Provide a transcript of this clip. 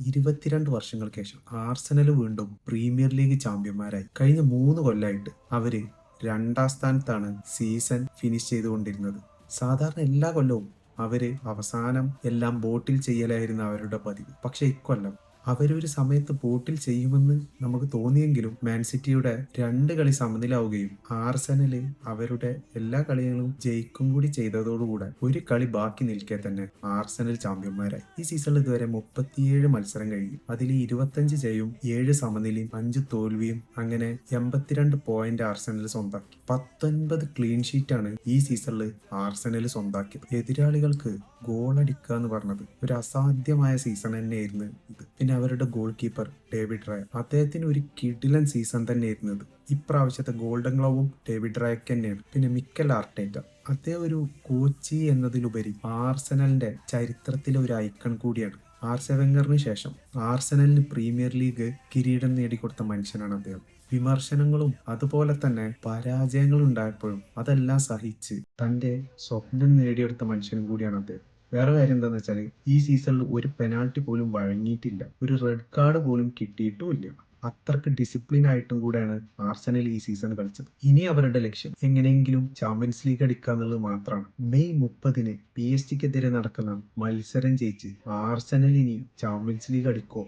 22 വർഷങ്ങൾക്ക് ശേഷം ആർസണൽ വീണ്ടും പ്രീമിയർ ലീഗ് ചാമ്പ്യന്മാരായി. കഴിഞ്ഞ 3 കൊല്ലമായിട്ട് അവര് രണ്ടാം സ്ഥാനത്താണ് സീസൺ ഫിനിഷ് ചെയ്തുകൊണ്ടിരുന്നത്. സാധാരണ എല്ലാ കൊല്ലവും അവര് അവസാനം എല്ലാം ബോട്ടിൽ ചെയ്യലായിരുന്നു അവരുടെ പതിവ്. പക്ഷെ ഇക്കൊല്ലം അവരൊരു സമയത്ത് ബോട്ടിൽ ചെയ്യുമെന്ന് നമുക്ക് തോന്നിയെങ്കിലും മാൻ സിറ്റിയുടെ 2 കളി സമനിലാവുകയും ആർസണല് അവരുടെ എല്ലാ കളികളും ജയിക്കും കൂടി ചെയ്തതോടുകൂടെ ഒരു കളി ബാക്കി നിൽക്കെ തന്നെ ആർസണൽ ചാമ്പ്യന്മാരായി. ഈ സീസണിൽ ഇതുവരെ 37 മത്സരം കഴിഞ്ഞു. അതിൽ 25 ജയവും 7 സമനിലയും 5 തോൽവിയും, അങ്ങനെ 82 പോയിന്റ് ആർസണൽ സ്വന്തമാക്കി. 19 ക്ലീൻ ഷീറ്റാണ് ഈ സീസണിൽ ആർസണൽ സ്വന്തമാക്കിയത്. എതിരാളികൾക്ക് ഗോൾ അടിക്കുക എന്ന് പറഞ്ഞത് ഒരു അസാധ്യമായ സീസൺ തന്നെയായിരുന്നു ഇത്. പിന്നെ അവരുടെ ഗോൾ കീപ്പർ ഡേവിഡ് റായ, അദ്ദേഹത്തിന് ഒരു കിടിലൻ സീസൺ തന്നെയായിരുന്നു ഇത്. ഇപ്രാവശ്യത്തെ ഗോൾഡൻ ഗ്ലോവും ഡേവിഡ് റായക്ക് തന്നെയാണ്. പിന്നെ മിക്കൽ ആർട്ടേറ്റ, അദ്ദേഹം ഒരു കോച്ച് എന്നതിലുപരി ആർസണലിന്റെ ചരിത്രത്തിലെ ഒരു ഐക്കൺ കൂടിയാണ്. ആർസെ വെംഗറിന് ശേഷം ആർസണലിന് പ്രീമിയർ ലീഗ് കിരീടം നേടിക്കൊടുത്ത മനുഷ്യനാണ് അദ്ദേഹം. വിമർശനങ്ങളും അതുപോലെ തന്നെ പരാജയങ്ങളും ഉണ്ടായപ്പോഴും അതെല്ലാം സഹിച്ച് തന്റെ സ്വപ്നം നേടിയെടുത്ത മനുഷ്യനും കൂടിയാണ് അദ്ദേഹം. വേറെ കാര്യം എന്താന്ന് വെച്ചാൽ ഈ സീസണിൽ ഒരു പെനാൾട്ടി പോലും വഴങ്ങിയിട്ടില്ല, ഒരു റെഡ് കാർഡ് പോലും കിട്ടിയിട്ടുമില്ല. അത്രക്ക് ഡിസിപ്ലിൻ ആയിട്ടും കൂടെയാണ് ആർസണൽ ഈ സീസൺ കളിച്ചത്. ഇനി അവരുടെ ലക്ഷ്യം എങ്ങനെയെങ്കിലും ചാമ്പ്യൻസ് ലീഗ് അടിക്കുക എന്നുള്ളത് മാത്രമാണ്. മെയ് 30-ന് PSG-ക്കെതിരെ നടക്കുന്ന മത്സരം ജയിച്ച് ആർസണൽ ഇനി ചാമ്പ്യൻസ് ലീഗ് അടിക്കോ